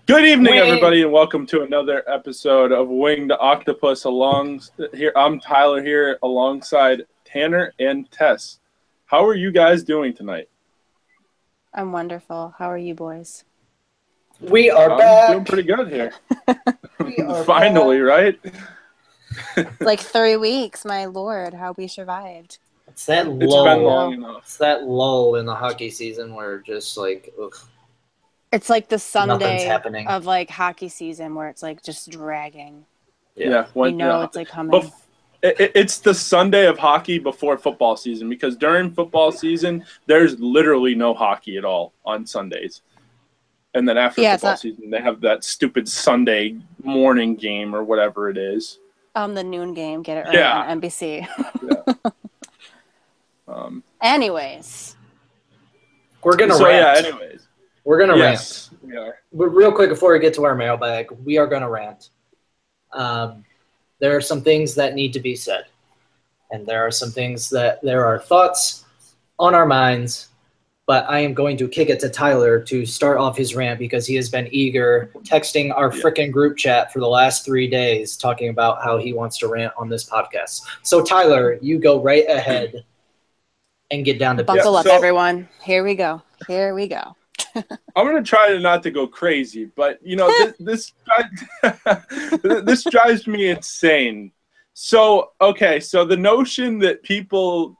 Good evening, everybody, and welcome to another episode of Winged Octopus. I'm Tyler here alongside Tanner and Tess. How are you guys doing tonight? I'm wonderful. How are you boys? We are back. Doing pretty good here. Finally, right? Like 3 weeks, my lord, how we survived. It's that It's lull. been long enough. It's that lull in the hockey season where just like, ugh. It's like the Nothing's Sunday happening. of like hockey season where it's like just dragging. Yeah. It's like coming. It's the Sunday of hockey before football season, because during football season, there's literally no hockey at all on Sundays. And then after football season, they have that stupid Sunday morning game or whatever it is. The noon game, get it right on NBC. Anyways. We're going to rant. We're going to rant. We are. But real quick, before we get to our mailbag, we are going to rant. There are some things that need to be said. And there are some things that there are thoughts on our minds. But I am going to kick it to Tyler to start off his rant because he has been eager, texting our frickin' group chat for the last 3 days, talking about how he wants to rant on this podcast. So, Tyler, you go right ahead and get down to business. Buckle up, everyone. Here we go. I'm going to try not to go crazy, but, you know, this drives me insane. So the notion that people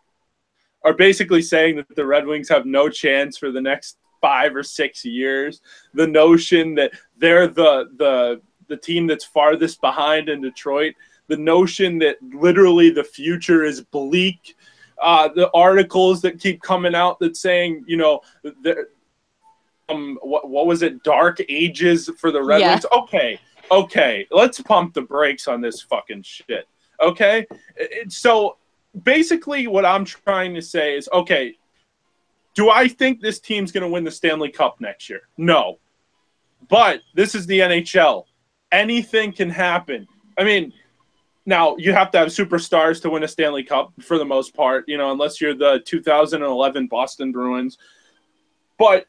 are basically saying that the Red Wings have no chance for the next 5 or 6 years, the notion that they're the team that's farthest behind in Detroit, the notion that literally the future is bleak, the articles that keep coming out that saying, you know, what was it, dark ages for the Red Wings? Okay, let's pump the brakes on this fucking shit, okay? So basically what I'm trying to say is, okay, do I think this team's going to win the Stanley Cup next year? No. But this is the NHL. Anything can happen. I mean, now you have to have superstars to win a Stanley Cup for the most part, you know, unless you're the 2011 Boston Bruins. But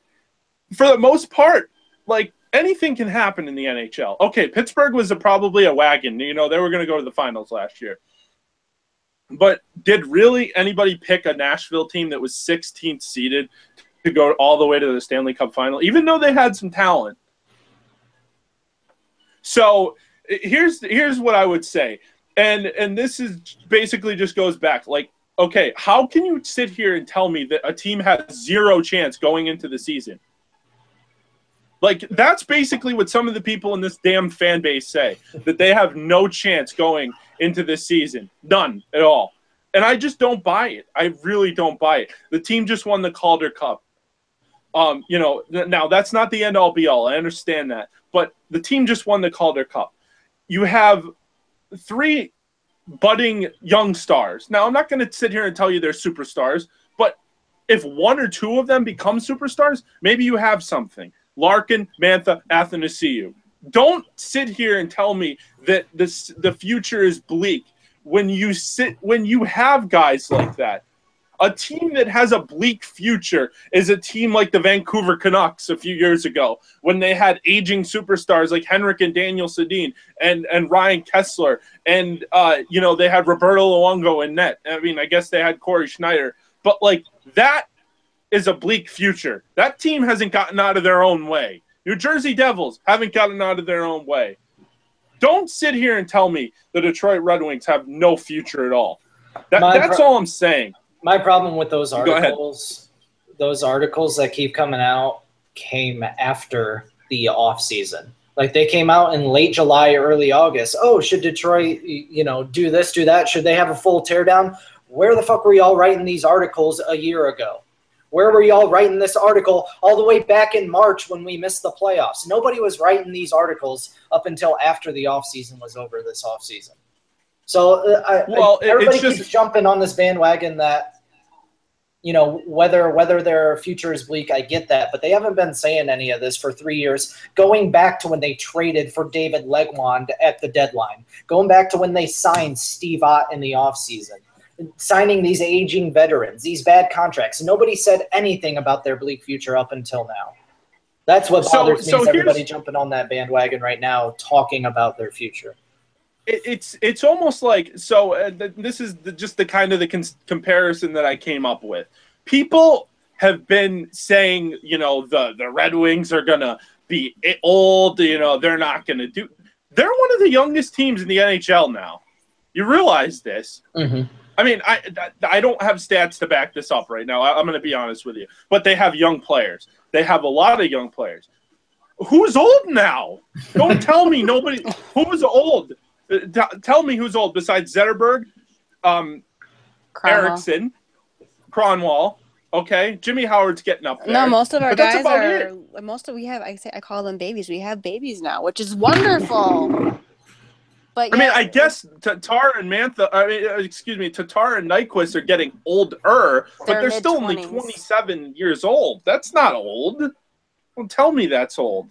for the most part, like, anything can happen in the NHL. Okay, Pittsburgh was probably a wagon. You know, they were going to go to the finals last year. But did really anybody pick a Nashville team that was 16th seeded to go all the way to the Stanley Cup final, even though they had some talent? So here's what I would say. And this is basically just goes back. Like, okay, how can you sit here and tell me that a team has zero chance going into the season? Like, that's basically what some of the people in this damn fan base say, that they have no chance going into this season. None at all. And I just don't buy it. I really don't buy it. The team just won the Calder Cup. You know, now that's not the end-all be-all. I understand that. But the team just won the Calder Cup. You have 3 budding young stars. Now, I'm not going to sit here and tell you they're superstars, but if 1 or 2 of them become superstars, maybe you have something. Larkin, Mantha, Athanasiou. Don't sit here and tell me that the future is bleak when you have guys like that. A team that has a bleak future is a team like the Vancouver Canucks a few years ago, when they had aging superstars like Henrik and Daniel Sedin and Ryan Kessler, and you know, they had Roberto Luongo in net. I mean, I guess they had Corey Schneider, but like, that is a bleak future. That team hasn't gotten out of their own way. New Jersey Devils haven't gotten out of their own way. Don't sit here and tell me the Detroit Red Wings have no future at all. That's all I'm saying. My problem with those articles that keep coming out came after the offseason. Like, they came out in late July, early August. Oh, should Detroit, you know, do this, do that? Should they have a full teardown? Where the fuck were y'all writing these articles a year ago? Where were y'all writing this article all the way back in March when we missed the playoffs? Nobody was writing these articles up until after the offseason was over this offseason. So everybody keeps jumping on this bandwagon that, you know, whether their future is bleak, I get that. But they haven't been saying any of this for 3 years, going back to when they traded for David Legwand at the deadline, going back to when they signed Steve Ott in the offseason. Signing these aging veterans, these bad contracts. Nobody said anything about their bleak future up until now. That's what bothers me is everybody jumping on that bandwagon right now, talking about their future. It's almost like this is just the kind of the comparison that I came up with. People have been saying, the Red Wings are gonna be old. They're not gonna do. They're one of the youngest teams in the NHL now. You realize this? Mm-hmm. I mean, I don't have stats to back this up right now. I'm going to be honest with you. But they have young players. They have a lot of young players. Who's old now? Don't tell me nobody. Who's old? Tell me who's old besides Zetterberg, Erickson, Cronwall. Okay, Jimmy Howard's getting up there. No, most of our guys are. I call them babies. We have babies now, which is wonderful. But I mean, I guess Tatar and Nyquist are getting older, but they're still only 27 years old. That's not old. Don't tell me that's old.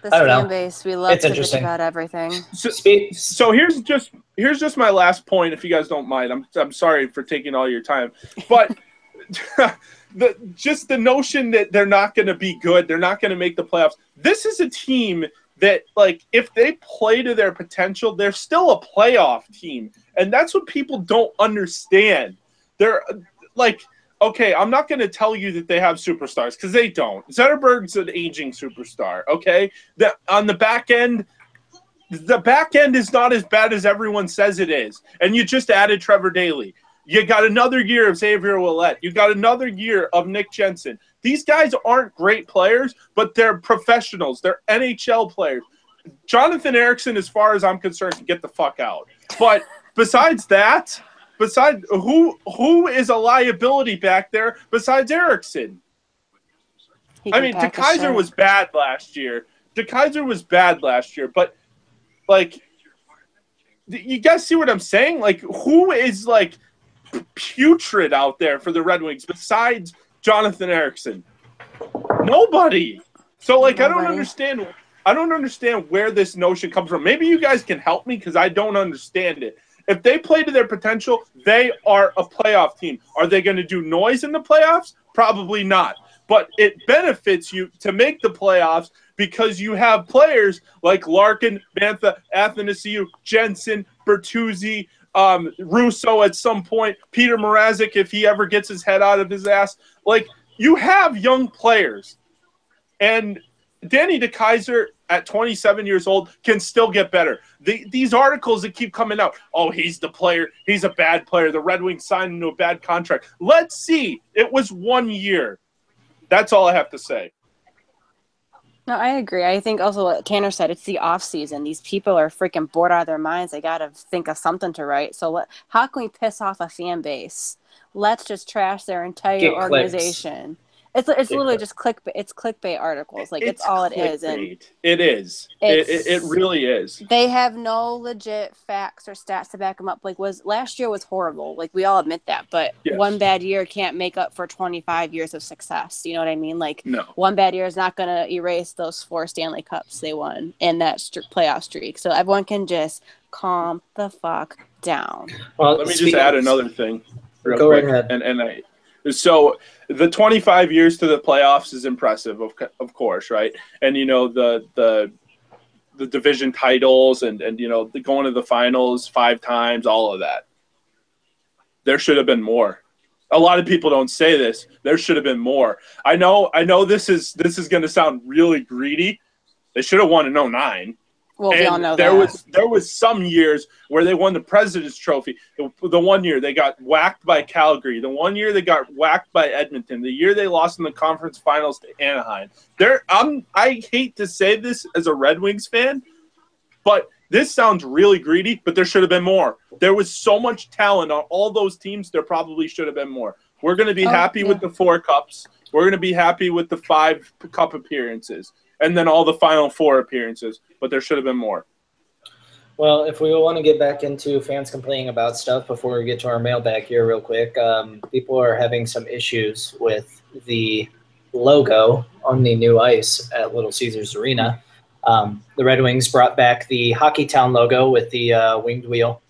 This fan base, we love to bitch about everything. So here's just my last point, if you guys don't mind. I'm sorry for taking all your time, but the notion that they're not going to be good, they're not going to make the playoffs. This is a team that, like, if they play to their potential, they're still a playoff team. And that's what people don't understand. They're, like, okay, I'm not going to tell you that they have superstars, because they don't. Zetterberg's an aging superstar, okay? On the back end is not as bad as everyone says it is. And you just added Trevor Daley. You got another year of Xavier Ouellet. You got another year of Nick Jensen. These guys aren't great players, but they're professionals. They're NHL players. Jonathan Erickson, as far as I'm concerned, can get the fuck out. But besides that, who is a liability back there besides Erickson? I mean, DeKaiser was bad last year. But, like, you guys see what I'm saying? Like, who is, like, putrid out there for the Red Wings besides Jonathan Erickson? Nobody. So, like, I don't understand where this notion comes from. Maybe you guys can help me, because I don't understand it. If they play to their potential, they are a playoff team. Are they going to do noise in the playoffs? Probably not. But it benefits you to make the playoffs because you have players like Larkin, Bantha, Athanasiou, Jensen, Bertuzzi, Russo at some point, Peter Mrazek if he ever gets his head out of his ass. Like, you have young players. And Danny DeKaiser at 27 years old can still get better. These articles that keep coming out, oh, he's the player, he's a bad player, the Red Wings signed him to a bad contract. Let's see. It was 1 year. That's all I have to say. No, I agree. I think also what Tanner said, it's the off season. These people are freaking bored out of their minds. They got to think of something to write. So how can we piss off a fan base? Let's just trash their entire organization. It's literally just clickbait. It's clickbait articles. Like, it's all it is. And it is. It really is. They have no legit facts or stats to back them up. Like, last year was horrible. Like, we all admit that. But one bad year can't make up for 25 years of success. You know what I mean? Like, no. One bad year is not going to erase those 4 Stanley Cups they won in that playoff streak. So everyone can just calm the fuck down. Well, let me just add another thing. Go right ahead. So the 25 years to the playoffs is impressive, of course, right? And, the division titles and the going to the finals 5 times, all of that. There should have been more. A lot of people don't say this. There should have been more. I know this is going to sound really greedy. They should have won in 2009. Well, we all know there was some years where they won the President's Trophy. The 1 year they got whacked by Calgary. The 1 year they got whacked by Edmonton. The year they lost in the conference finals to Anaheim. I hate to say this as a Red Wings fan, but this sounds really greedy, but there should have been more. There was so much talent on all those teams, there probably should have been more. We're going to be happy with the 4 cups. We're going to be happy with the 5 cup appearances. And then all the Final 4 appearances, but there should have been more. Well, if we want to get back into fans complaining about stuff before we get to our mailbag here real quick, people are having some issues with the logo on the new ice at Little Caesars Arena. The Red Wings brought back the Hockey Town logo with the winged wheel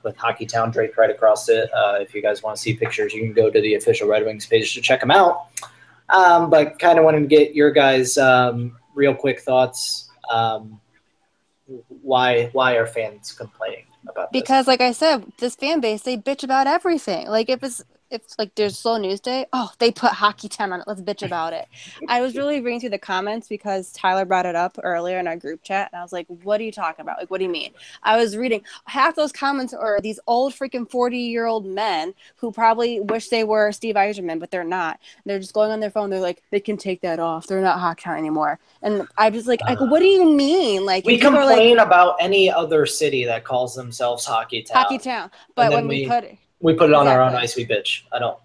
with Hockey Town draped right across it. If you guys want to see pictures, you can go to the official Red Wings page to check them out. But kind of wanted to get your guys' real quick thoughts. Why are fans complaining about this? Because, like I said, this fan base, they bitch about everything. Like, if like there's slow news day, oh, they put Hockey Town on it. Let's bitch about it. I was really reading through the comments because Tyler brought it up earlier in our group chat, and I was like, what are you talking about? Like, what do you mean? I was reading half those comments are these old freaking 40-year-old men who probably wish they were Steve Eiserman, but they're not. They're just going on their phone. They're like, they can take that off. They're not Hockey Town anymore. And I just like, what do you mean? Like, we complain about any other city that calls themselves Hockey Town. Hockey Town, but when we put it on our own ice, we bitch. I don't.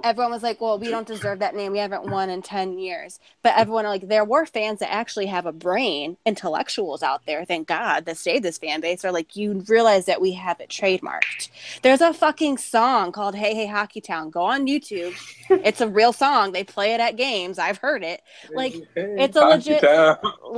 Everyone was like, well, we don't deserve that name. We haven't won in 10 years. But everyone, like, there were fans that actually have a brain, intellectuals out there, thank God, that stayed this fan base, are like, you realize that we have it trademarked. There's a fucking song called Hey Hey Hockey Town. Go on YouTube. It's a real song. They play it at games. I've heard it. Like, it's a legit.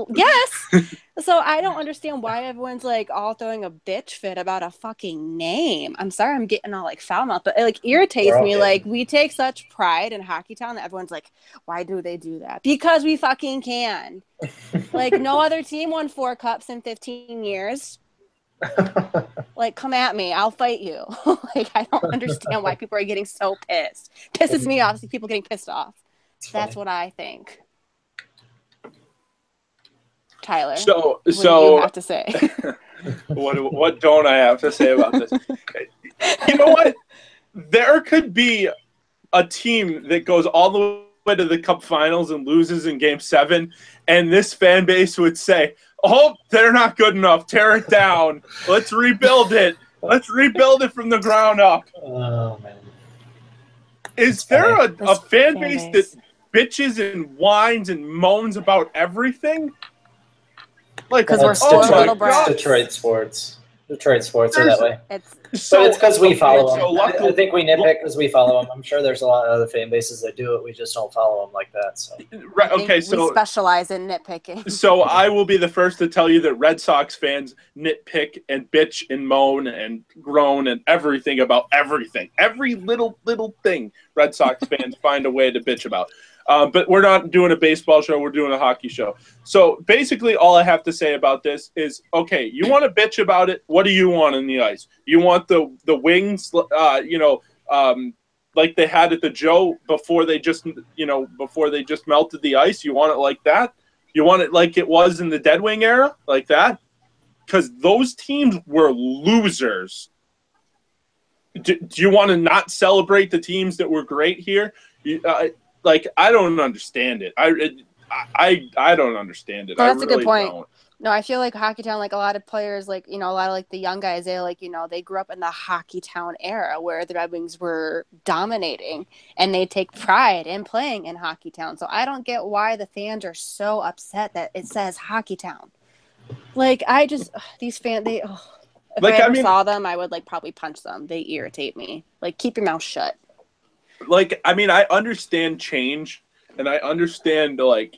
Yes. So I don't understand why everyone's like all throwing a bitch fit about a fucking name. I'm sorry I'm getting all like foul mouth, but it like irritates me. Like, we take such pride in Hockey Town that everyone's like, why do they do that? Because we fucking can. Like, no other team won 4 cups in 15 years. Like, come at me. I'll fight you. Like, I don't understand why people are getting so pissed. Pisses me off to see people getting pissed off. That's what I think. Tyler, so what do you have to say? what don't I have to say about this? You know what? There could be a team that goes all the way to the Cup Finals and loses in Game 7, and this fan base would say, "Oh, they're not good enough. Tear it down. Let's rebuild it. Let's rebuild it from the ground up." Oh man! Is there a fan base that bitches and whines and moans about everything? Like, because we're still little brats. Detroit sports are that way. It's because we follow them. I think we nitpick because we follow them. I'm sure there's a lot of other fan bases that do it. We just don't follow them like that. So right, okay, so we specialize in nitpicking. So I will be the first to tell you that Red Sox fans nitpick and bitch and moan and groan and everything about everything. Every little thing Red Sox fans find a way to bitch about. But we're not doing a baseball show. We're doing a hockey show. So basically all I have to say about this is, okay, you want to bitch about it. What do you want in the ice? You want the wings, like they had at the Joe before they just melted the ice. You want it like that? You want it like it was in the Dead Wing era, like that? Because those teams were losers. Do you want to not celebrate the teams that were great here? Like, I don't understand it. I don't understand it. No, that's I really a good point. Don't. No, I feel like Hockey Town, like a lot of players, like, a lot of like the young guys, they like, they grew up in the Hockey Town era where the Red Wings were dominating and they take pride in playing in Hockey Town. So I don't get why the fans are so upset that it says Hockey Town. Like, these fans, if I ever saw them, I would like probably punch them. They irritate me. Like, keep your mouth shut. Like, I mean, I understand change, and I understand building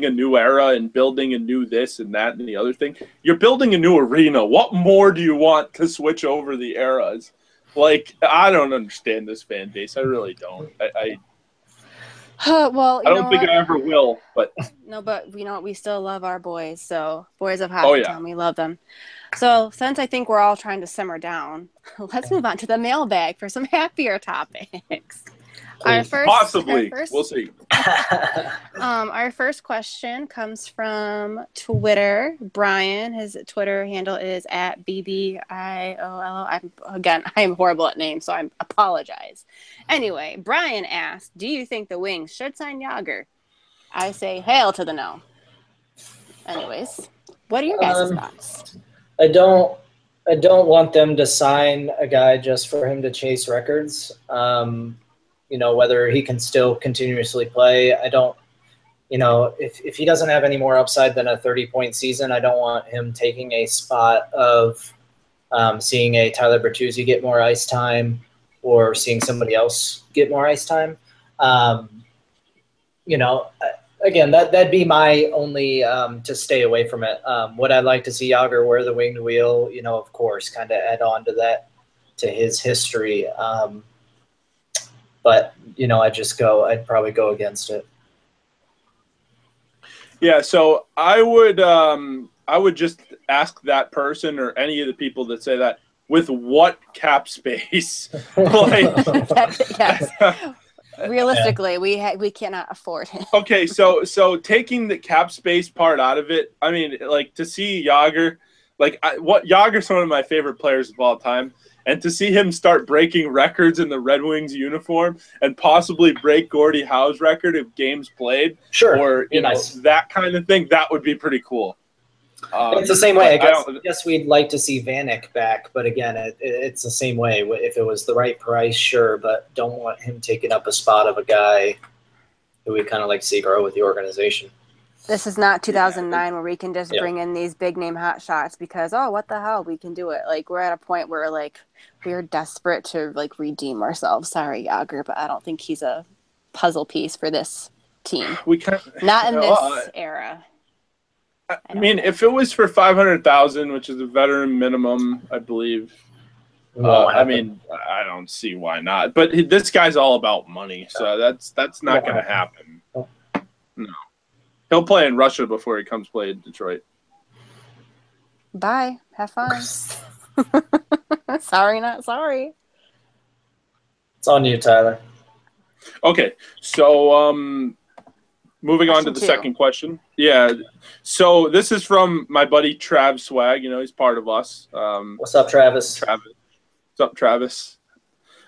a new era and building a new this and that and the other thing. You're building a new arena. What more do you want to switch over the eras? Like, I don't understand this fan base. I really don't. Well, I don't think I ever will. But no, but we still love our boys. So boys of Hockey Town, we love them. So since I think we're all trying to simmer down, let's move on to the mailbag for some happier topics. We'll see. Our first question comes from Twitter. Brian, his Twitter handle is @BBIOLO. I am horrible at names, so I apologize. Anyway, Brian asked, do you think the Wings should sign Yager? I say hail to the no. Anyways, what are your guys' thoughts? I don't want them to sign a guy just for him to chase records. Whether he can still continuously play. I don't, if he doesn't have any more upside than a 30-point season, I don't want him taking a spot of seeing a Tyler Bertuzzi get more ice time or seeing somebody else get more ice time. Again, that'd be my only to stay away from it. Would I like to see Yager wear the winged wheel? Of course, kind of add on to that, to his history. But, I'd probably go against it. Yeah, so I would just ask that person or any of the people that say that, with what cap space? Yes. Realistically, we cannot afford it. Okay, so taking the cap space part out of it, I mean, like, to see Jágr, Jágr's one of my favorite players of all time, and to see him start breaking records in the Red Wings uniform and possibly break Gordie Howe's record of games played, sure, or nice. that kind of thing, that would be pretty cool. It's the same way. I guess we'd like to see Vanek back, but again, it's the same way. If it was the right price, sure, but don't want him taking up a spot of a guy who we kind of like to see grow with the organization. This is not 2009 where we can just bring in these big name hot shots because, what the hell, we can do it. Like, we're at a point where, like, we're desperate to, like, redeem ourselves. Sorry, Jágr, but I don't think he's a puzzle piece for this team. Not in this era. I mean, if it was for $500,000, which is a veteran minimum, I believe. I mean, I don't see why not. But this guy's all about money, so that's not going to happen. No, he'll play in Russia before he comes play in Detroit. Bye. Have fun. Sorry, not sorry. It's on you, Tyler. Okay, so moving on to the second question. Yeah. So this is from my buddy Trav Swag. He's part of us. What's up, Travis? What's up, Travis?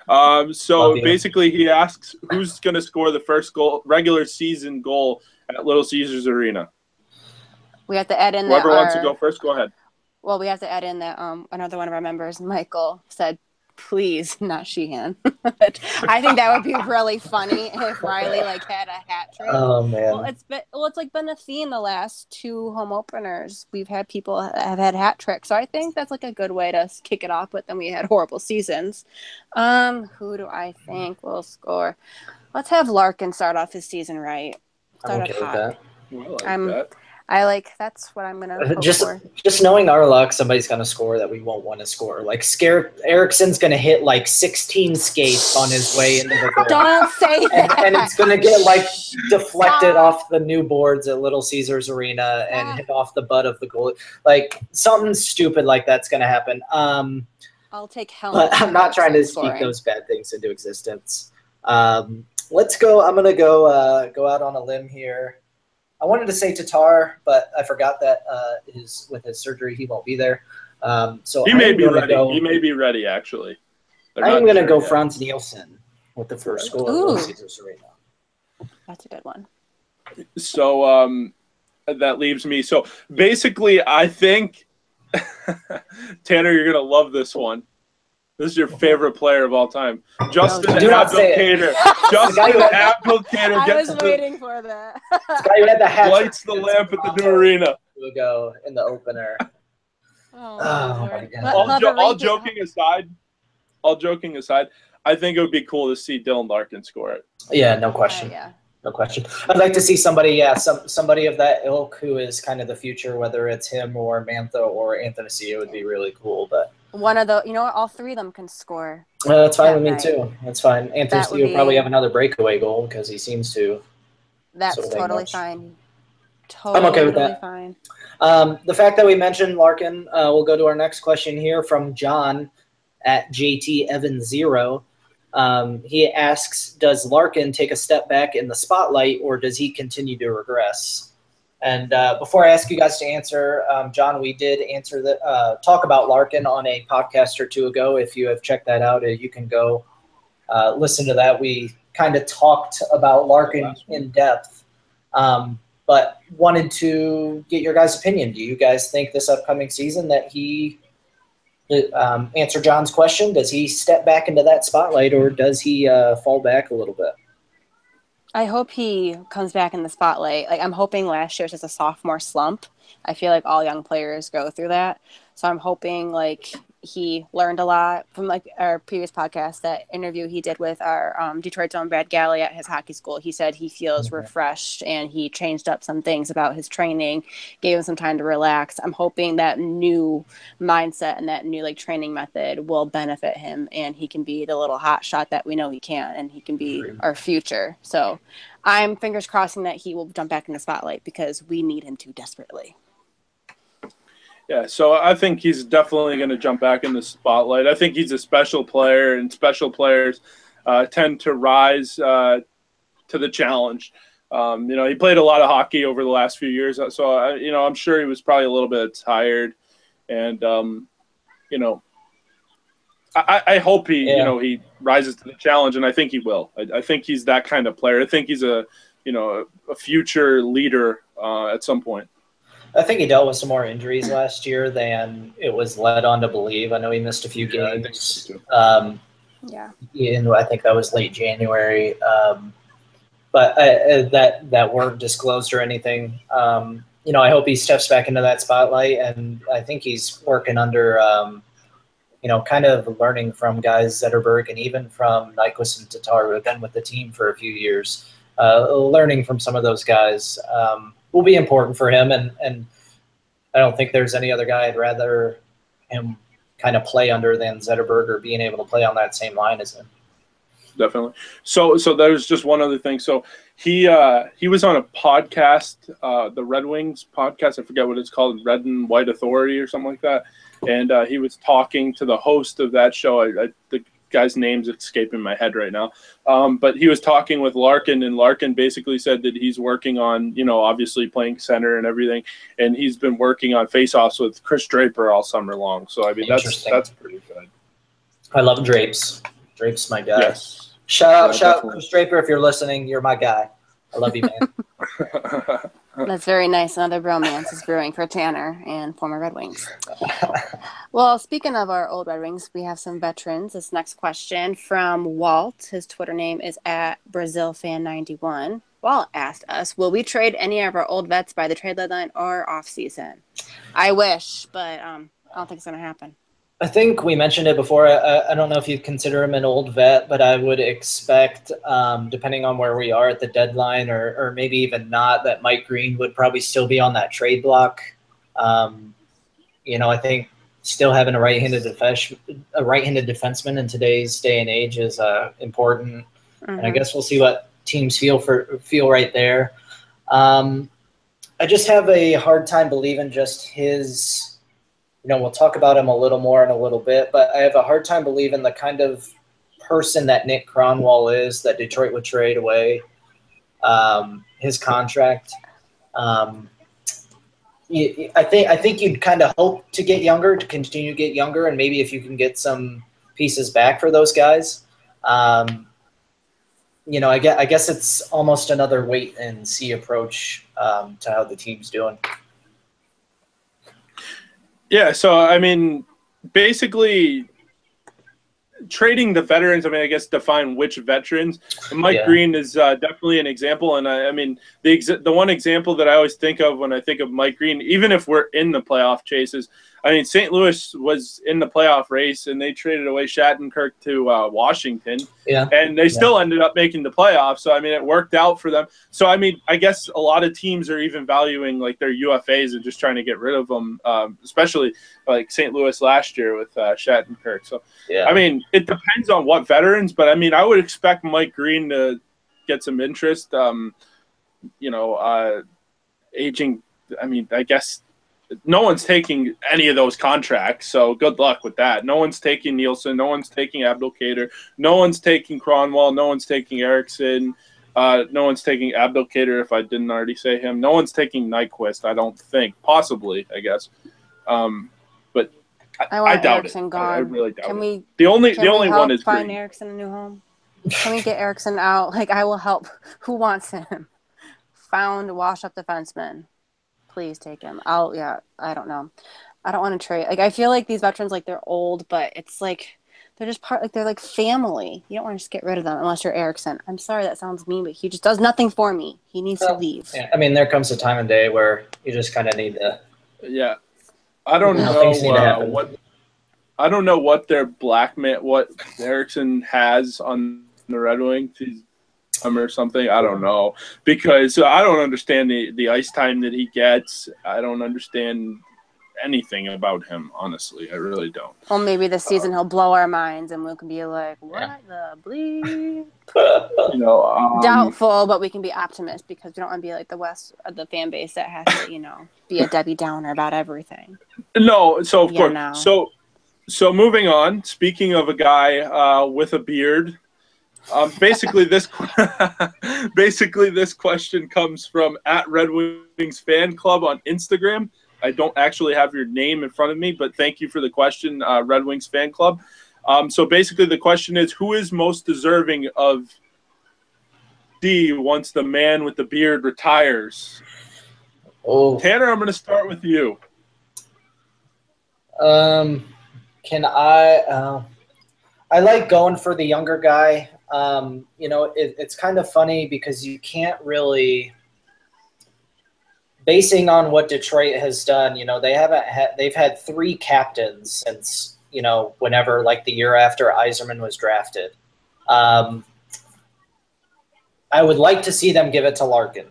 So basically he asks, who's going to score the first regular season goal at Little Caesars Arena? We have to add in Whoever wants to go first, go ahead. Well, we have to add in that another one of our members, Michael, said, please, not Sheehan. I think that would be really funny if Riley had a hat trick. Oh man! Well, it's been a theme the last two home openers. We've had people have had hat tricks, so I think that's a good way to kick it off. But then we had horrible seasons. Who do I think will score? Let's have Larkin start off his season right. I'm okay with that. That's what I'm gonna hope for. Just knowing our luck, somebody's gonna score that we won't want to score. Ericsson's gonna hit 16 skates on his way into the goal. Don't say that. And it's gonna get deflected off the new boards at Little Caesars Arena and hit off the butt of the goal. Something stupid like that's gonna happen. I'll take helmet. But I'm not trying to speak those bad things into existence. Let's go. I'm gonna go out on a limb here. I wanted to say Tatar, but I forgot that with his surgery, he won't be there. So he may be ready. He may be ready, actually. I'm going to go Franz Nielsen with the first goal at Little Caesars Arena. That's a good one. So that leaves me. So basically, I think, Tanner, you're going to love this one. This is your favorite player of all time. Justin Abdelkader. Justin Abdelkader gets waiting for that. The guy who had the hat lights the lamp at the new arena. We'll go in the opener. Oh my God. All joking aside, I think it would be cool to see Dylan Larkin score it. Yeah, no question. No question. I'd like to see somebody, somebody of that ilk who is kind of the future, whether it's him or Mantha or Anthony would be really cool, but one of the, all three of them can score. That's fine with me too. That's fine. Anthony will probably have another breakaway goal because he seems to. That's totally fine. I'm okay with that. Fine. The fact that we mentioned Larkin, we'll go to our next question here from John at JT Evan 0. He asks, does Larkin take a step back in the spotlight or does he continue to regress? And before I ask you guys to answer, John, we did talk about Larkin on a podcast or two ago. If you have checked that out, you can go listen to that. We kind of talked about Larkin in depth, but wanted to get your guys' opinion. Do you guys think this upcoming season that he answer John's question, does he step back into that spotlight or does he fall back a little bit? I hope he comes back in the spotlight. I'm hoping last year was just a sophomore slump. I feel like all young players go through that. So I'm hoping he learned a lot from like our previous podcast, that interview he did with our Detroit's own Brad Galley at his hockey school. He said he feels refreshed, and he changed up some things about his training, gave him some time to relax. I'm hoping that new mindset and that new like training method will benefit him, and he can be the little hot shot that we know he can, and he can be our future. So I'm fingers crossing that he will jump back in the spotlight, because we need him to desperately. Yeah, so I think he's definitely going to jump back in the spotlight. I think he's a special player, and special players tend to rise to the challenge. He played a lot of hockey over the last few years, so I'm sure he was probably a little bit tired, and I hope he rises to the challenge, and I think he will. I think he's that kind of player. I think he's a future leader at some point. I think he dealt with some more injuries last year than it was led on to believe. I know he missed a few games. I think that was late January, but that weren't disclosed or anything. I hope he steps back into that spotlight, and I think he's working under, kind of learning from guys Zetterberg and even from Nyquist and Tatar, who have been with the team for a few years. Learning from some of those guys will be important for him, and I don't think there's any other guy I'd rather him kind of play under than Zetterberg, or being able to play on that same line as him. Definitely. So there's just one other thing. So he was on a podcast, the Red Wings podcast. I forget what it's called, Red and White Authority or something like that. And he was talking to the host of that show. The guy's name's escaping my head right now. But he was talking with Larkin, and Larkin basically said that he's working on, obviously playing center and everything. And he's been working on faceoffs with Chris Draper all summer long. So, I mean, that's pretty good. I love Drapes. Drapes my guy. Yes. Shout out Chris Draper, if you're listening. You're my guy. I love you, man. That's very nice. Another bromance is brewing for Tanner and former Red Wings. Well, speaking of our old Red Wings, we have some veterans. This next question from Walt. His Twitter name is @BrazilFan91. Walt asked us, will we trade any of our old vets by the trade deadline or off season? I wish, but I don't think it's going to happen. I think we mentioned it before. I don't know if you'd consider him an old vet, but I would expect, depending on where we are at the deadline, or maybe even not, that Mike Green would probably still be on that trade block. I think still having a right-handed defenseman in today's day and age is important. And I guess we'll see what teams feel right there. I just have a hard time believing just his. We'll talk about him a little more in a little bit, but I have a hard time believing the kind of person that Nick Kronwall is, that Detroit would trade away his contract. I think you'd kind of hope to get younger, to continue to get younger, and maybe if you can get some pieces back for those guys. I guess it's almost another wait and see approach to how the team's doing. Yeah, so, I mean, basically trading the veterans, I guess define which veterans. And Mike Green is definitely an example. And, the one example that I always think of when I think of Mike Green, even if we're in the playoff chases, St. Louis was in the playoff race, and they traded away Shattenkirk to Washington. Yeah. And they still ended up making the playoffs. So, it worked out for them. So, I guess a lot of teams are even valuing, like, their UFAs and just trying to get rid of them, especially, like, St. Louis last year with Shattenkirk. So, it depends on what veterans. But, I would expect Mike Green to get some interest. Aging, I guess – no one's taking any of those contracts, so good luck with that. No one's taking Nielsen. No one's taking Abdelkader. No one's taking Kronwall. No one's taking Eriksson. No one's taking Abdelkader, if I didn't already say him. No one's taking Nyquist, I don't think. Possibly, I guess. But I doubt Eriksson it. Gone. I really doubt it. The only one is find Green. Eriksson a new home? Can we get Eriksson out? I will help. Who wants him? Found wash-up defenseman. Please take him. I don't know. I don't want to trade. I feel like these veterans, they're old, but it's they're just they're like family. You don't want to just get rid of them unless you're Eriksson. I'm sorry that sounds mean, but he just does nothing for me. He needs to leave. Yeah, there comes a time and day where you just kind of need to. Yeah, I don't know I don't know what their what Erickson has on the Red Wings or something. I don't know, because I don't understand the ice time that he gets. I don't understand anything about him, honestly. I really don't. Well, maybe this season he'll blow our minds and we can be like, what the bleep? Doubtful, but we can be optimists because we don't want to be like the fan base that has to, be a Debbie Downer about everything. No, so of course. So moving on, speaking of a guy with a beard, basically this question comes from @RedWings Fan Club on Instagram. I don't actually have your name in front of me, but thank you for the question, Red Wings Fan Club. So basically the question is, who is most deserving of D once the man with the beard retires? Oh, Tanner, I'm going to start with you. Can I like going for the younger guy. It's kind of funny because you can't really, basing on what Detroit has done, they've had 3 captains since, whenever, like the year after Yzerman was drafted. I would like to see them give it to Larkin.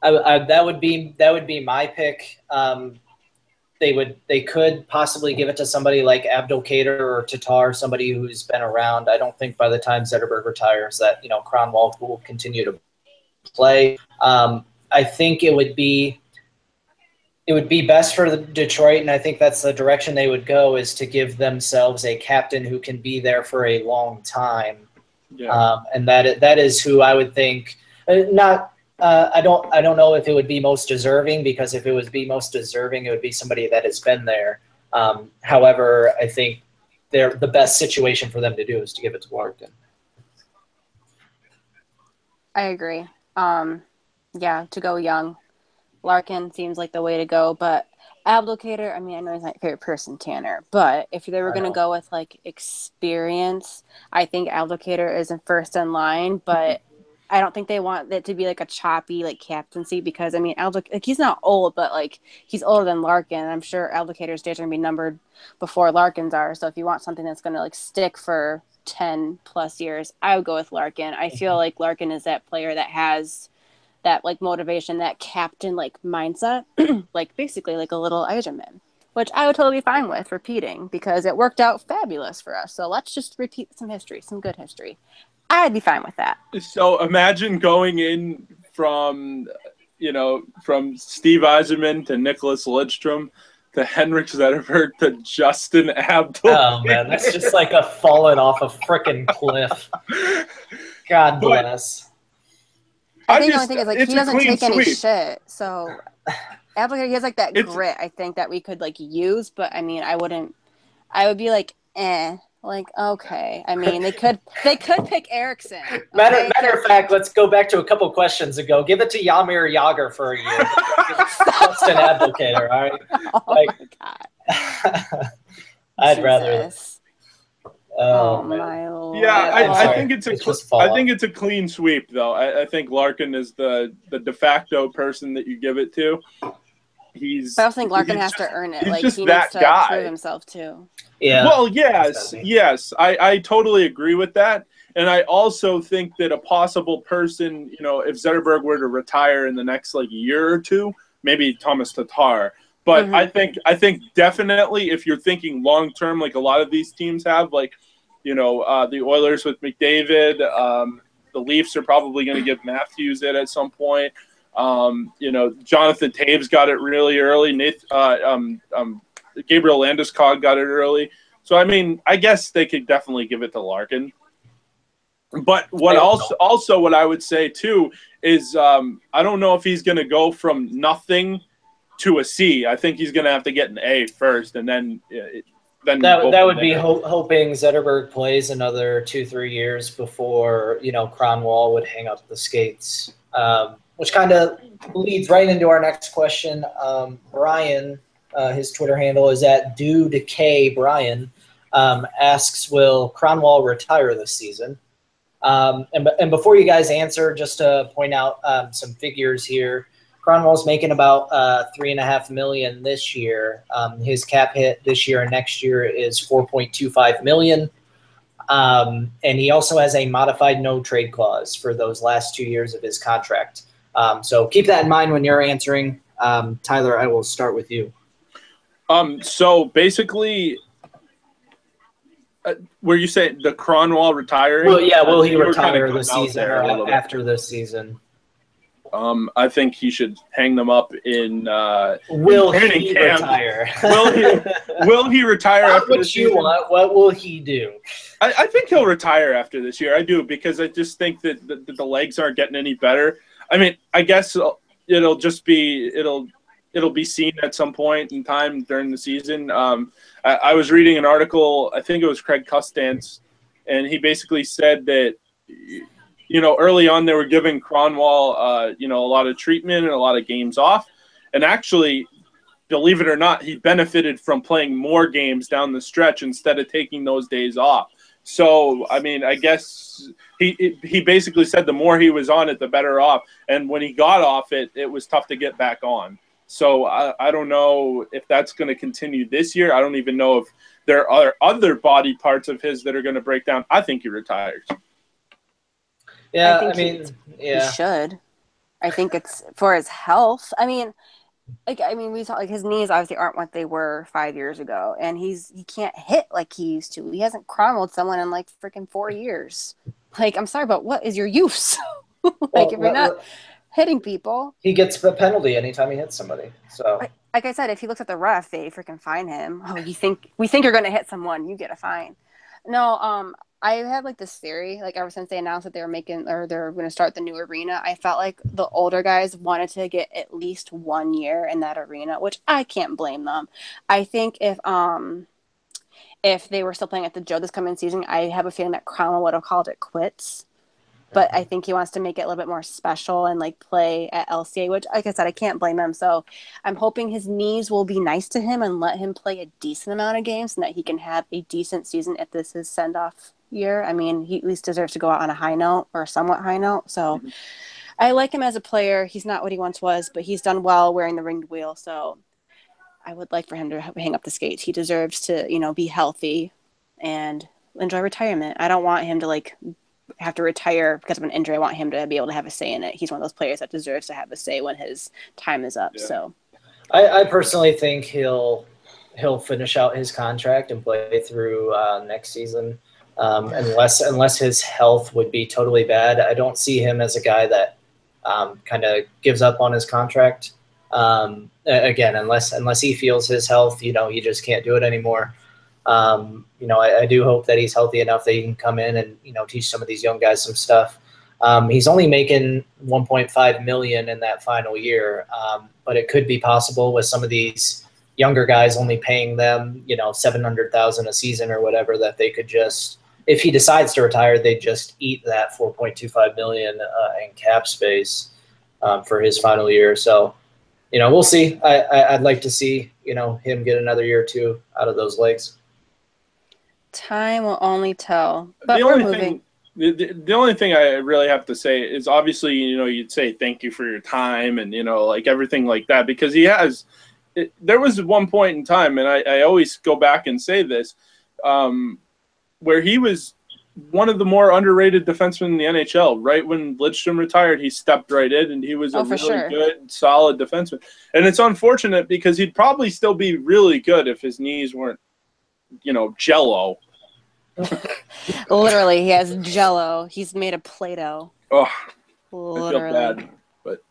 That would be my pick. They could possibly give it to somebody like Abdelkader or Tatar, somebody who's been around. I don't think by the time Zetterberg retires that Kronwall will continue to play. I think it would be best for Detroit, and I think that's the direction they would go, is to give themselves a captain who can be there for a long time. Yeah. And that is who I would think. I don't know if it would be most deserving, because if it would be most deserving, it would be somebody that has been there. However, I think the best situation for them to do is to give it to Larkin. I agree. To go young. Larkin seems like the way to go, but Abdelkader, I know he's not your favorite person, Tanner, but if they were going to go with like experience, I think Abdelkader is first in line, but I don't think they want it to be like a choppy like captaincy, because he's not old, but like he's older than Larkin. I'm sure Abdelkader's days are going to be numbered before Larkin's are. So if you want something that's going to like stick for 10 plus years, I would go with Larkin. I feel like Larkin is that player that has that like motivation, that captain like mindset, like basically like a little Yzerman, which I would totally be fine with repeating because it worked out fabulous for us. So let's just repeat some history, some good history. I'd be fine with that. So imagine going in from Steve Yzerman to Nicholas Lidstrom to Henrik Zetterberg to Justin Abdul. Oh man, that's just like a falling off a freaking cliff. God bless. I think the only thing is like he doesn't take any shit. So Abdelkader, he has like that grit, I think, that we could like use, but I would be like, like, okay. They could pick Erickson. Okay? Matter of fact, let's go back to a couple questions ago. Give it to Jaromir Jagr for a year. Justin Abdelkader, all right? Oh my God. I'd rather this. Oh my Lord! Yeah, I think it's a clean sweep, though. I think Larkin is the de facto person that you give it to. But I also think Larkin has to earn it. He's like just he that needs to guy. prove himself too. Yeah. Well, yes. I totally agree with that, and I also think that a possible person, if Zetterberg were to retire in the next like year or two, maybe Thomas Tatar. But I think definitely if you're thinking long term, like a lot of these teams have, like the Oilers with McDavid, the Leafs are probably going to give Matthews it at some point. Jonathan Taves got it really early. Gabriel Landeskog got it early. So I guess they could definitely give it to Larkin. But what I would say too is I don't know if he's going to go from nothing to a C. I think he's going to have to get an A first, and then that would be hoping Zetterberg plays another 2-3 years before Kronwall would hang up the skates, which kind of leads right into our next question. Brian, his Twitter handle is @DudeK asks, will Kronwall retire this season? And before you guys answer, just to point out some figures here. Cronwall's making about $3.5 million this year. His cap hit this year and next year is $4.25 million. And he also has a modified no trade clause for those last 2 years of his contract. So keep that in mind when you're answering. Tyler, I will start with you. So basically, were you saying the Cronwall retiring? Well, yeah, will he retire this season or after this season? I think he should hang them up in will he retire? Will he retire after this season? What will he do? I think he'll retire after this year. I do, because I just think that the legs aren't getting any better. I mean, I guess it'll just be it'll be seen at some point in time during the season. I was reading an article, I think it was Craig Custance, and he basically said that, early on they were giving Cronwall, a lot of treatment and a lot of games off. And actually, believe it or not, he benefited from playing more games down the stretch instead of taking those days off. So, I mean, I guess he basically said the more he was on it, the better off. And when he got off it, it was tough to get back on. So I don't know if that's going to continue this year. I don't even know if there are other body parts of his that are going to break down. I think he retires. Yeah, he should. I think it's for his health. We saw his knees obviously aren't what they were 5 years ago, and he can't hit like he used to. He hasn't cromwelled someone in like freaking 4 years. I'm sorry, but what is your use? If you're not hitting people, he gets a penalty anytime he hits somebody. So, like I said, if he looks at the ref, they freaking fine him. Oh, we think you're going to hit someone, you get a fine. No, I had this theory, ever since they announced that they were they're going to start the new arena. I felt like the older guys wanted to get at least 1 year in that arena, which I can't blame them. I think if they were still playing at the Joe this coming season, I have a feeling that Cromwell would have called it quits. But I think he wants to make it a little bit more special and play at LCA, which, like I said, I can't blame him. So I'm hoping his knees will be nice to him and let him play a decent amount of games and that he can have a decent season if this is send-off year. He at least deserves to go out on a high note or a somewhat high note. So I like him as a player. He's not what he once was, but he's done well wearing the ringed wheel. So I would like for him to hang up the skates. He deserves to, be healthy and enjoy retirement. I don't want him to have to retire because of an injury. I want him to be able to have a say in it. He's one of those players that deserves to have a say when his time is up. Yeah. So I personally think he'll finish out his contract and play through next season. Unless his health would be totally bad. I don't see him as a guy that kind of gives up on his contract. Again, unless he feels his health, he just can't do it anymore. I do hope that he's healthy enough that he can come in and, teach some of these young guys some stuff. He's only making $1.5 million in that final year, but it could be possible with some of these younger guys only paying them, $700,000 a season or whatever, that they could just, if he decides to retire, they just eat that $4.25 million in cap space for his final year. So, we'll see. I'd like to see, him get another year or two out of those legs. Time will only tell. But we're moving. The only thing I really have to say is obviously, you'd say thank you for your time and, everything like that, because he has – there was one point in time, and I always go back and say this, where he was one of the more underrated defensemen in the NHL. Right when Lidstrom retired, he stepped right in, and he was a really good, solid defenseman. And it's unfortunate because he'd probably still be really good if his knees weren't, Jell-O. Literally, he has Jell-O. He's made of Play-Doh. Oh, literally. I feel bad, but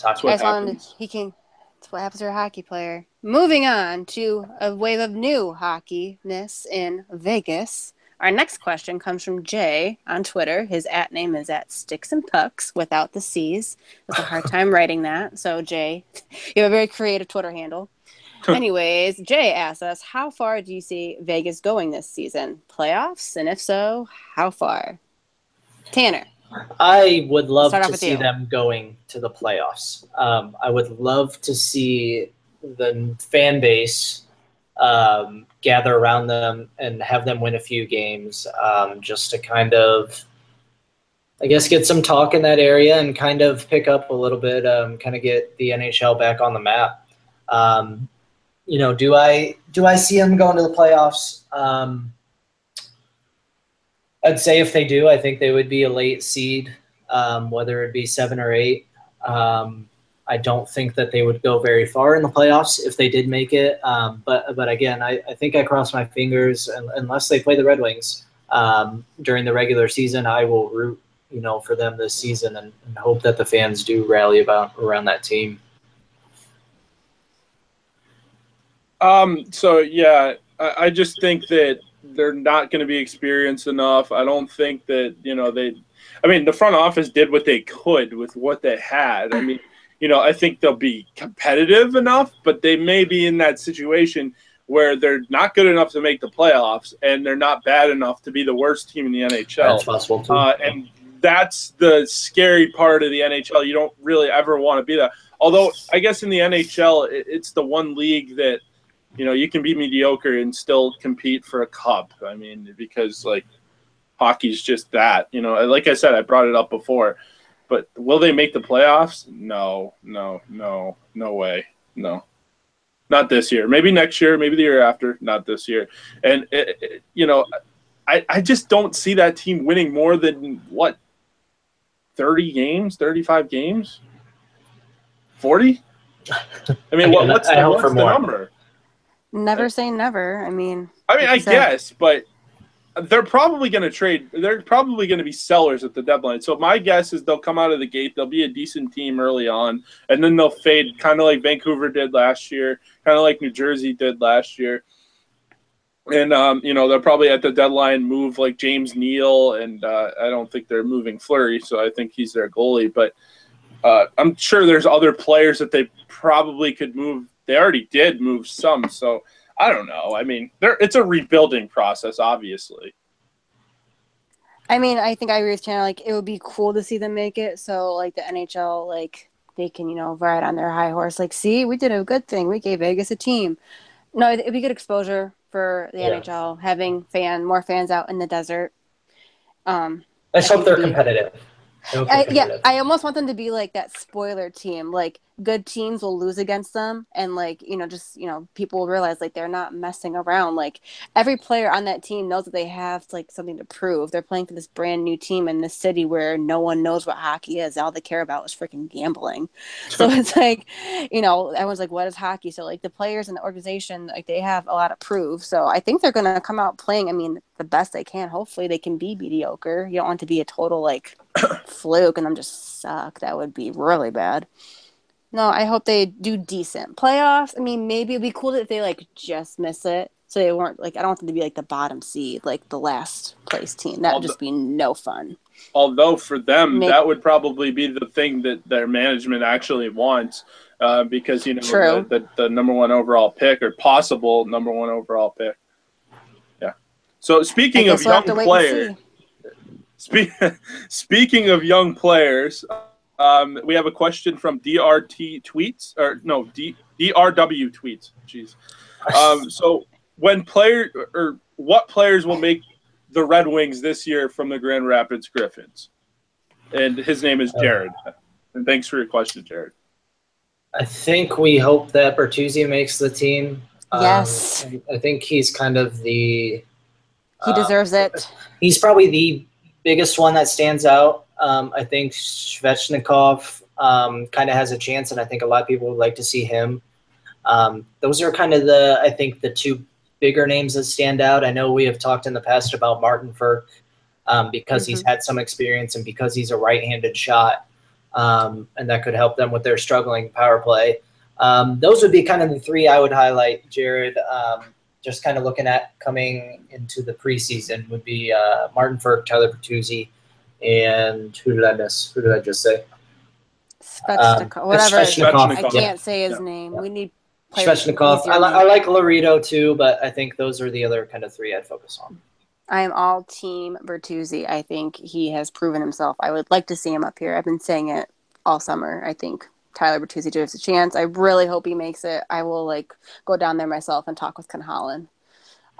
that's what happens. That's what happens to a hockey player. Moving on to a wave of new hockey-ness in Vegas. Our next question comes from Jay on Twitter. His @name is @SticksandPucks without the C's. It's a hard time writing that. So, Jay, you have a very creative Twitter handle. Anyways, Jay asks us, how far do you see Vegas going this season? Playoffs? And if so, how far? Tanner. I would love to see them going to the playoffs. I would love to see the fan base gather around them and have them win a few games, just to kind of I guess get some talk in that area and kind of pick up a little bit, kind of get the NHL back on the map. Do I see them going to the playoffs? I'd say if they do, I think they would be a late seed, whether it be 7 or 8. I don't think that they would go very far in the playoffs if they did make it. But again, I think I cross my fingers unless they play the Red Wings during the regular season. I will root, for them this season and hope that the fans do rally around that team. So yeah, I just think that they're not going to be experienced enough. I don't think that, the front office did what they could with what they had. I mean, I think they'll be competitive enough, but they may be in that situation where they're not good enough to make the playoffs and they're not bad enough to be the worst team in the NHL. That's possible too. And that's the scary part of the NHL. You don't really ever want to be that. Although I guess in the NHL, it's the one league that, you can be mediocre and still compete for a cup. I mean, because hockey's just that, like I said, I brought it up before, but will they make the playoffs? No way. No, not this year. Maybe next year, maybe the year after, not this year. And I just don't see that team winning more than 30 games, 35 games, 40. I mean, what's the number? Never say never. I guess, but they're probably going to trade. They're probably going to be sellers at the deadline. So my guess is they'll come out of the gate. They'll be a decent team early on, and then they'll fade, kind of like Vancouver did last year, kind of like New Jersey did last year. And they'll probably at the deadline move like James Neal, and I don't think they're moving Fleury, so I think he's their goalie. But I'm sure there's other players that they probably could move. They already did move some, so I don't know. I mean, it's a rebuilding process, obviously. I think I agree with Chandler. It would be cool to see them make it. So, the NHL, they can, ride on their high horse. See, we did a good thing. We gave Vegas a team. No, it'd be good exposure for the NHL, having more fans out in the desert. Let's hope they're competitive. I almost want them to be that spoiler team. Good teams will lose against them, and people will realize they're not messing around. Every player on that team knows that they have something to prove. They're playing for this brand new team in this city where no one knows what hockey is. All they care about is freaking gambling. So it's everyone's what is hockey? So the players and the organization, they have a lot to prove. So I think they're gonna come out playing the best they can. Hopefully they can be mediocre. You don't want to be a total fluke and them just suck. That would be really bad. No, I hope they do decent. Playoffs, maybe it'd be cool if they just miss it. So they weren't I don't want them to be the bottom seed, the last place team. That would just be no fun. Although for them, that would probably be the thing that their management actually wants, because the number 1 overall pick or possible number 1 overall pick. Yeah. So speaking of young players, speaking of young players. We have a question from DRT tweets, DRW tweets. Jeez. So what players will make the Red Wings this year from the Grand Rapids Griffins? And his name is Jared. And thanks for your question, Jared. I think we hope that Bertuzzi makes the team. Yes. I think he's kind of he deserves it. He's probably the biggest one that stands out. I think Svechnikov kind of has a chance, and I think a lot of people would like to see him. Those are kind of the 2 bigger names that stand out. I know we have talked in the past about Martin Ferk because he's had some experience and because he's a right-handed shot, and that could help them with their struggling power play. Those would be kind of the 3 I would highlight, Jared. Just kind of looking at coming into the preseason would be Martin Ferk, Tyler Bertuzzi, and who did I miss? Who did I just say? Svechnikov. Whatever. Svechnikov. I can't say his name. We need Svechnikov. I like Laredo too, but I think those are the other kind of 3 I'd focus on. I am all team Bertuzzi. I think he has proven himself. I would like to see him up here. I've been saying it all summer. I think Tyler Bertuzzi deserves a chance. I really hope he makes it. I will go down there myself and talk with Ken Holland.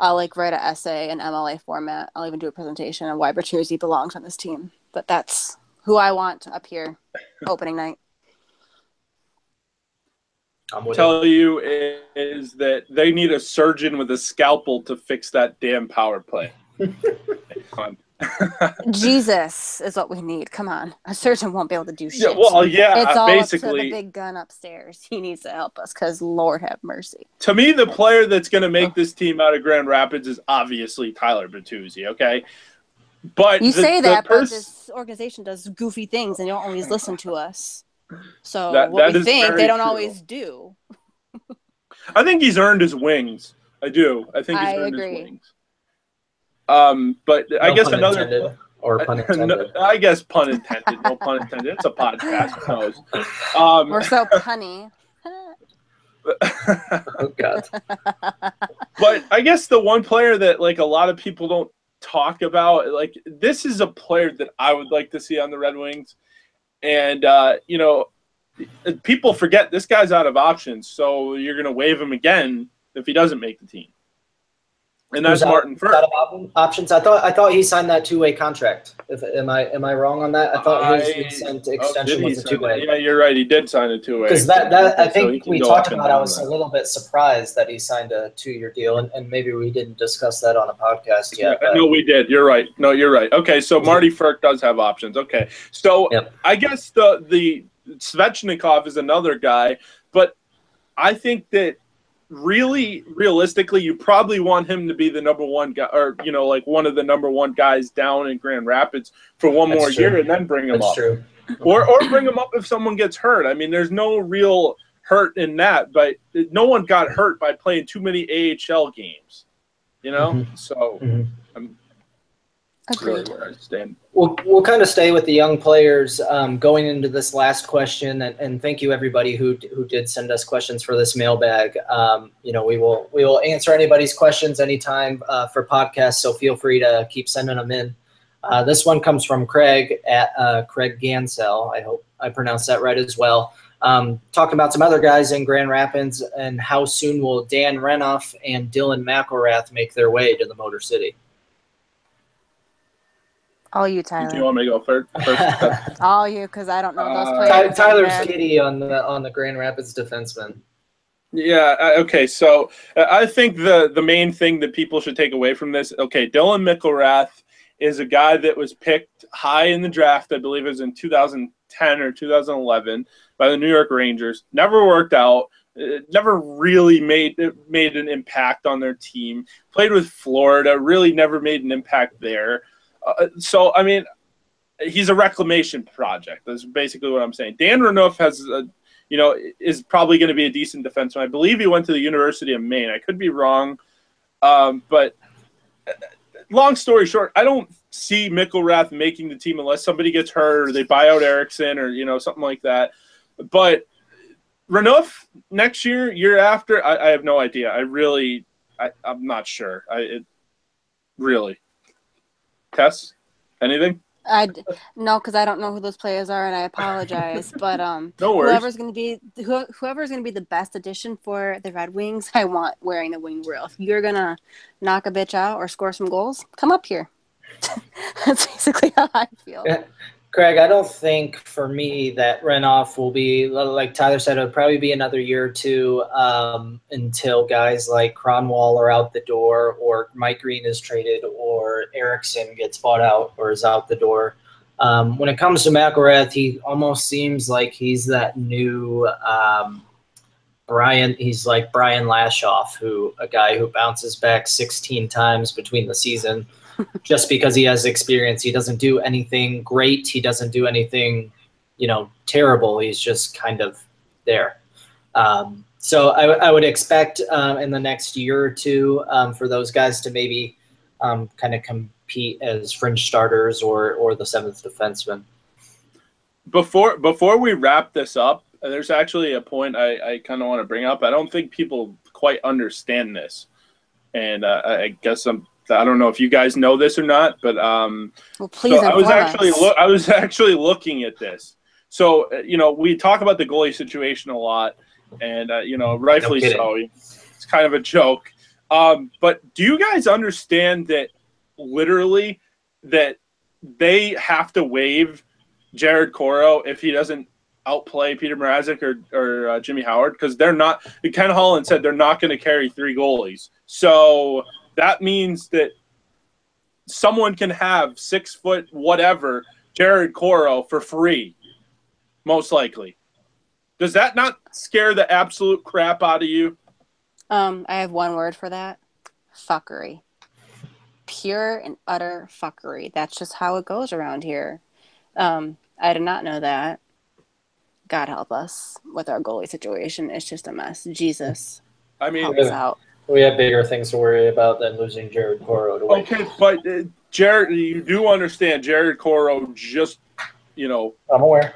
I'll write an essay in MLA format. I'll even do a presentation on why Bertuzzi belongs on this team. But that's who I want up here opening night. Tell you is that they need a surgeon with a scalpel to fix that damn power play. Jesus is what we need. Come on. A surgeon won't be able to do shit. Yeah, well, yeah, it's all basically, up to the big gun upstairs. He needs to help us because Lord have mercy. To me, the player that's going to make this team out of Grand Rapids is obviously Tyler Bertuzzi, okay? But you say that, but this organization does goofy things and they don't always listen to us. So what we think, they don't always do. I think he's earned his wings. I do. I think he's earned his wings. But I guess another or pun intended. I guess pun intended. No pun intended. It's a podcast. Who knows? We're so punny. Oh God. But I guess the one player that like a lot of people don't talk about, like this is a player that I would like to see on the Red Wings. And, people forget this guy's out of options, so you're going to waive him again if he doesn't make the team. And that's Martin Furt. Out of options? I thought he signed that two-way contract. Am I wrong on that? I thought his extension was a two-way. Yeah, you're right. He did sign a two-way. Because that I think we talked about. I was a little bit surprised that he signed a 2-year deal, and maybe we didn't discuss that on a podcast yet. No, we did. You're right. No, you're right. Okay, so Marty Furt does have options. Okay, so I guess the Svechnikov is another guy, but I think that realistically, you probably want him to be the number one guy, or like one of the number one guys down in Grand Rapids for one more year, and then bring him up. True. Or bring him up if someone gets hurt. I mean, there's no real hurt in that, but no one got hurt by playing too many AHL games. So that's really where I stand. We'll kind of stay with the young players going into this last question, and thank you everybody who did send us questions for this mailbag. We will answer anybody's questions anytime for podcasts, so feel free to keep sending them in. This one comes from Craig at Craig Gansell. I hope I pronounced that right as well. Talking about some other guys in Grand Rapids and how soon will Dan Renoff and Dylan McElrath make their way to the Motor City. All you, Tyler. Do you want me to go first? All you, because I don't know those players. Tyler's kitty on the Grand Rapids defenseman. Yeah. Okay. So I think the main thing that people should take away from this. Okay, Dylan McElrath is a guy that was picked high in the draft. I believe it was in 2010 or 2011 by the New York Rangers. Never worked out. Never really made an impact on their team. Played with Florida. Really never made an impact there. So, I mean, he's a reclamation project. That's basically what I'm saying. Dan Renouf is probably going to be a decent defenseman. I believe he went to the University of Maine. I could be wrong. But long story short, I don't see Mickelrath making the team unless somebody gets hurt or they buy out Eriksson or, something like that. But Renouf next year after, I have no idea. I'm not sure. Really. Tess, anything? No, because I don't know who those players are, and I apologize. But no worries. Whoever's going to be the best addition for the Red Wings, I want wearing the wing grill. If you're gonna knock a bitch out or score some goals, come up here. That's basically how I feel. Craig, I don't think for me that Renoff will be, like Tyler said, it'll probably be another year or two until guys like Cronwall are out the door, or Mike Green is traded, or Eriksson gets bought out or is out the door. When it comes to McElrath, he almost seems like he's that new Brian. He's like Brian Lashoff, a guy who bounces back 16 times between the season. Just because he has experience. He doesn't do anything great. He doesn't do anything, terrible. He's just kind of there. So I would expect in the next year or two for those guys to maybe kind of compete as fringe starters or the seventh defenseman. Before we wrap this up, there's actually a point I kind of want to bring up. I don't think people quite understand this, and I guess I don't know if you guys know this or not, but please. So I was actually looking at this. So we talk about the goalie situation a lot, and rightfully so. It's kind of a joke. But do you guys understand that literally that they have to waive Jared Coro if he doesn't outplay Peter Mrazek or Jimmy Howard, because they're not. Ken Holland said they're not going to carry 3 goalies. So that means that someone can have 6 foot whatever Jared Coro for free, most likely. Does that not scare the absolute crap out of you? I have one word for that. Fuckery. Pure and utter fuckery. That's just how it goes around here. I did not know that. God help us with our goalie situation. It's just a mess. Jesus. I mean, help us out. We have bigger things to worry about than losing Jared Coro. Okay, but Jared, you do understand Jared Coro just, I'm aware.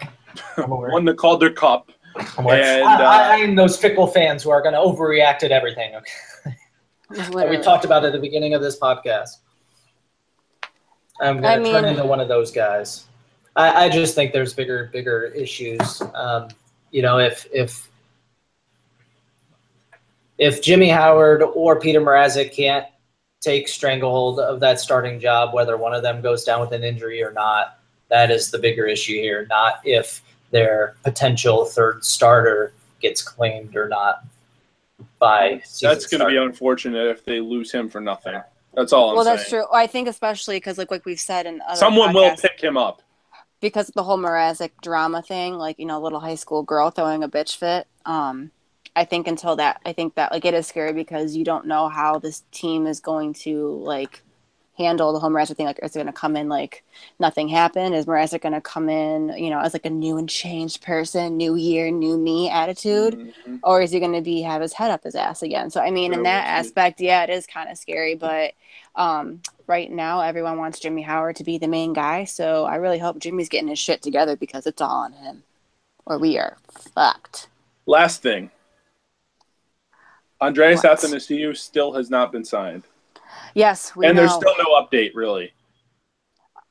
won the Calder Cup. I'm aware. And I am those fickle fans who are going to overreact at everything. Okay, we talked about it at the beginning of this podcast. I'm going to turn into one of those guys. I just think there's bigger issues. If Jimmy Howard or Peter Mrazek can't take stranglehold of that starting job, whether one of them goes down with an injury or not, that is the bigger issue here, not if their potential third starter gets claimed or not by season That's going to be unfortunate if they lose him for nothing. That's all I'm saying. Well, that's true. I think especially because, like we've said in other someone podcasts, will pick him up. Because of the whole Mrazek drama thing, like, little high school girl throwing a bitch fit. I think it is scary because you don't know how this team is going to handle the whole Mrazek thing. Like, is it going to come in like nothing happened? Is Mrazek going to come in, as like a new and changed person, new year, new me attitude? Mm-hmm. Or is he going to have his head up his ass again? So, in that aspect, yeah, it is kind of scary. But right now, everyone wants Jimmy Howard to be the main guy. So I really hope Jimmy's getting his shit together because it's all on him. Or we are fucked. Last thing. Andreas Athanasiou still has not been signed. Yes, we know. And there's still no update, really.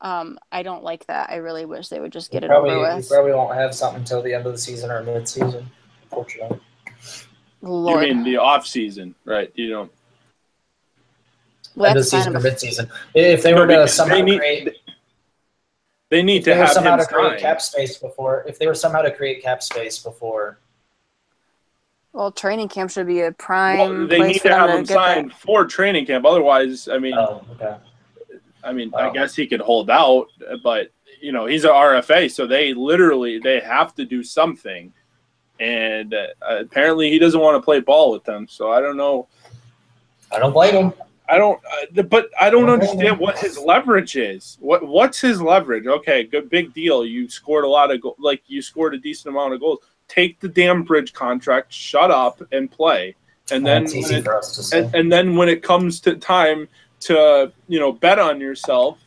I don't like that. I really wish they would just get it over with. We probably won't have something until the end of the season or mid-season, unfortunately. Lord. You mean the off-season, right? You don't. End of the season or mid-season. If they were to somehow create... They need to have somehow him to create cap space before... If they were somehow to create cap space before... Well, training camp should be a prime they place need for to them have him signed for training camp. Otherwise, I guess he could hold out, but he's an RFA, so they have to do something. And apparently, he doesn't want to play ball with them. So I don't know. I don't blame him. I don't understand what his leverage is. What's his leverage? Okay, good, big deal. You scored a lot of you scored a decent amount of goals. Take the damn bridge contract, shut up, and play. And then, then when it comes to time to bet on yourself,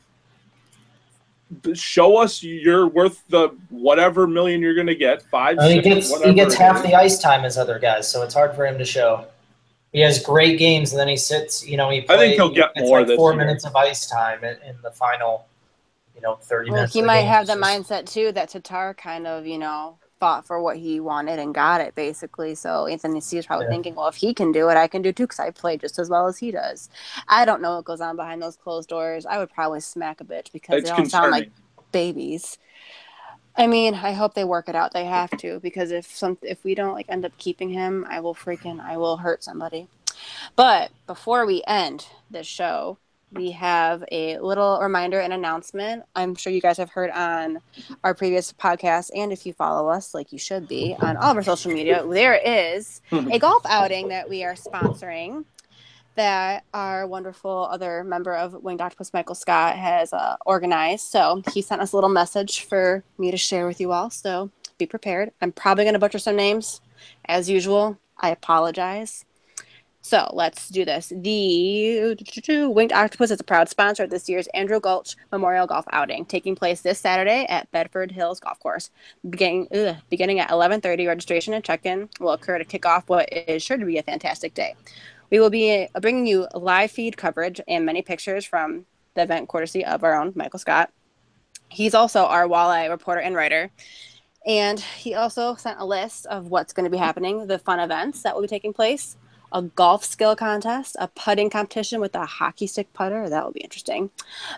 show us you're worth the whatever million you're going to get. He gets half the ice time as other guys, so it's hard for him to show. He has great games, and then he sits. I think he'll get more this 4 year. minutes of ice time in the final, 30 minutes. He might have the mindset too that Tatar kind of, fought for what he wanted and got it basically. So Anthony C is probably thinking, well, if he can do it, I can do too because I play just as well as he does. I don't know what goes on behind those closed doors. I would probably smack a bitch because they don't sound like babies. I hope they work it out. They have to, because if we don't end up keeping him, I will hurt somebody. But before we end this show, we have a little reminder and announcement. I'm sure you guys have heard on our previous podcast, and if you follow us, like you should be, on all of our social media, there is a golf outing that we are sponsoring that our wonderful other member of Winged Octopus, Michael Scott, has organized. So he sent us a little message for me to share with you all. So be prepared. I'm probably going to butcher some names. As usual, I apologize. So let's do this. The Winged Octopus is a proud sponsor of this year's Andrew Gulch Memorial Golf Outing, taking place this Saturday at Bedford Hills Golf Course. Beginning at 11:30, registration and check-in will occur to kick off what is sure to be a fantastic day. We will be bringing you live feed coverage and many pictures from the event, courtesy of our own Michael Scott. He's also our walleye reporter and writer. And he also sent a list of what's going to be happening, the fun events that will be taking place. a golf skill contest, a putting competition with a hockey stick putter. That will be interesting.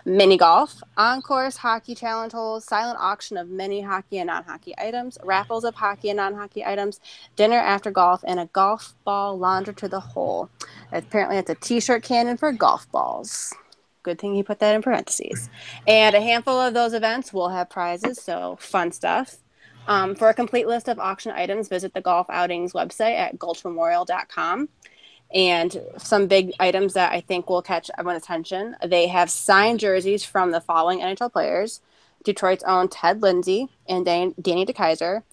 Mini golf, on-course hockey challenge holes, silent auction of many hockey and non-hockey items, raffles of hockey and non-hockey items, dinner after golf, and a golf ball launder to the hole. Apparently, it's a t-shirt cannon for golf balls. Good thing he put that in parentheses. And a handful of those events will have prizes, so fun stuff. For a complete list of auction items, visit the Golf Outings website at gulchmemorial.com. And some big items that I think will catch everyone's attention. They have signed jerseys from the following NHL players: Detroit's own Ted Lindsay and Danny DeKeyser,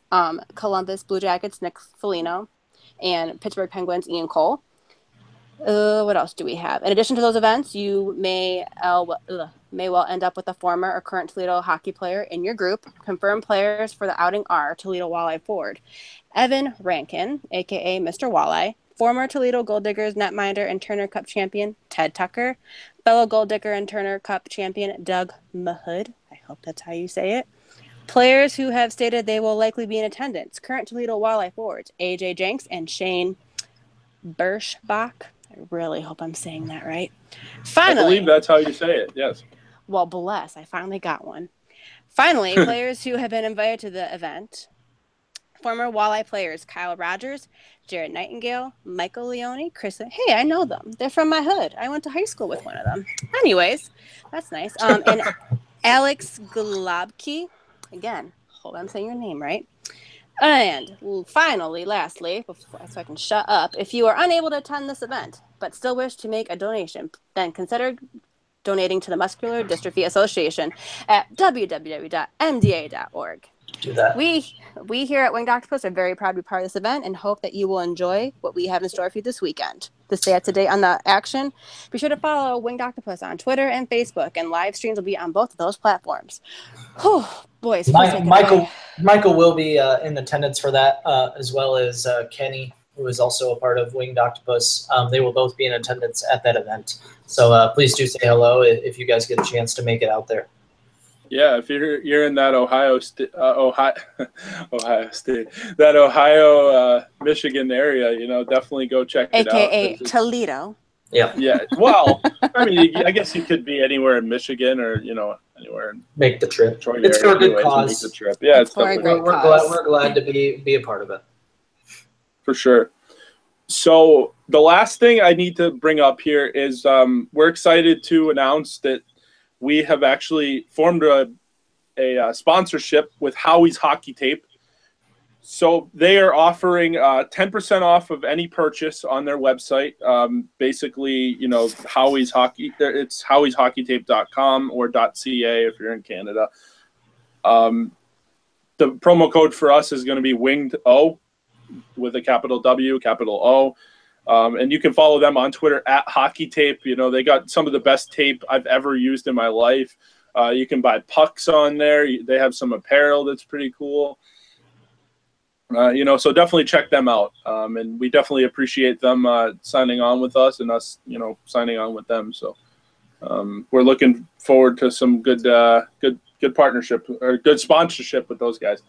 Columbus Blue Jackets' Nick Foligno, and Pittsburgh Penguins' Ian Cole. What else do we have? In addition to those events, you may well end up with a former or current Toledo hockey player in your group. Confirmed players for the outing are Toledo Walleye forward Evan Rankin, a.k.a. Mr. Walleye, former Toledo Gold Diggers netminder and Turner Cup champion Ted Tucker, fellow Gold Digger and Turner Cup champion Doug Mahood. I hope that's how you say it. Players who have stated they will likely be in attendance: current Toledo Walleye forwards AJ Jenks and Shane Berschbach. I really hope I'm saying that right. Finally, I believe that's how you say it, yes. Well, bless. I finally got one. Finally, players who have been invited to the event: former Walleye players Kyle Rogers, Jared Nightingale, Michael Leone, Chris. Hey, I know them. They're from my hood. I went to high school with one of them. Anyways, that's nice. And Alex Globke. Again, hope I'm saying your name right. And finally, lastly, so I can shut up, if you are unable to attend this event but still wish to make a donation, then consider donating to the Muscular Dystrophy Association at www.mda.org. Do that. We here at Winged Octopus are very proud to be part of this event and hope that you will enjoy what we have in store for you this weekend. To stay up to date on the action, be sure to follow Winged Octopus on Twitter and Facebook, and live streams will be on both of those platforms. Whew, boys, Michael will be in attendance for that, as well as Kenny, who is also a part of Winged Octopus. They will both be in attendance at that event. So please do say hello if you guys get a chance to make it out there. Yeah, if you're in that Ohio State, that Ohio, Michigan area, definitely go check it out. AKA Toledo. Yeah. Yeah. Well, I mean, I guess you could be anywhere in Michigan or anywhere. And make the trip. Detroit It's area for a good anyways, cause. Make the trip. Yeah, it's for a definitely great cause. We're glad to be a part of it. For sure. So the last thing I need to bring up here is we're excited to announce that we have actually formed a sponsorship with Howie's Hockey Tape. So they are offering 10% off of any purchase on their website. Basically, Howie's Hockey. It's howieshockeytape.com or .ca if you're in Canada. The promo code for us is going to be Winged O with a capital W, capital O. And you can follow them on Twitter at Hockey Tape. They got some of the best tape I've ever used in my life. You can buy pucks on there. They have some apparel that's pretty cool. So definitely check them out. And we definitely appreciate them signing on with us and us, signing on with them. So we're looking forward to some good partnership or good sponsorship with those guys.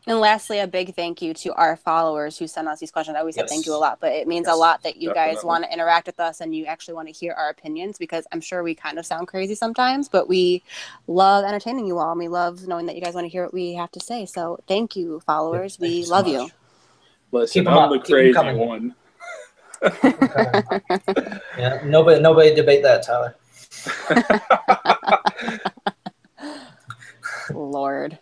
And lastly, a big thank you to our followers who send us these questions. I always say thank you a lot, but it means a lot that you guys want to interact with us and you actually want to hear our opinions, because I'm sure we kind of sound crazy sometimes, but we love entertaining you all. And we love knowing that you guys want to hear what we have to say. So thank you, followers. We love you. Listen, I'm the crazy one. Yeah, nobody debate that, Tyler. Lord.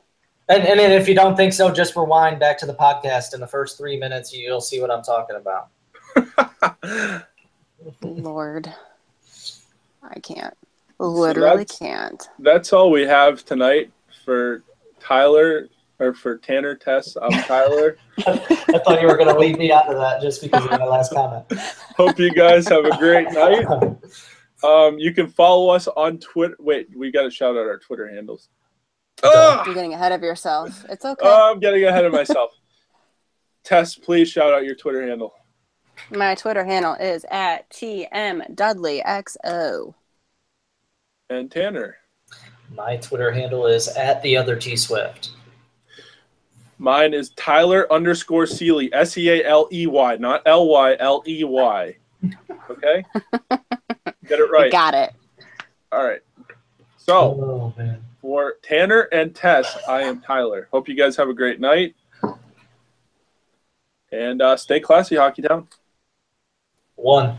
And if you don't think so, just rewind back to the podcast. In the first 3 minutes, you'll see what I'm talking about. Lord. I can't. Literally can't. That's all we have tonight for Tyler, or for Tanner, Tess. I'm Tyler. I thought you were going to leave me out of that just because of my last comment. Hope you guys have a great night. You can follow us on Twitter. Wait, we got to shout out our Twitter handles. You're getting ahead of yourself. It's okay. I'm getting ahead of myself. Tess, please shout out your Twitter handle. My Twitter handle is at TMDudleyXO. And Tanner. My Twitter handle is at TheOtherTSwift. Mine is Tyler_Sealey, Sealey, not Lyley. Okay? Get it right. Got it. All right. So, for Tanner and Tess, I am Tyler. Hope you guys have a great night. And stay classy, Hockey Town. 1.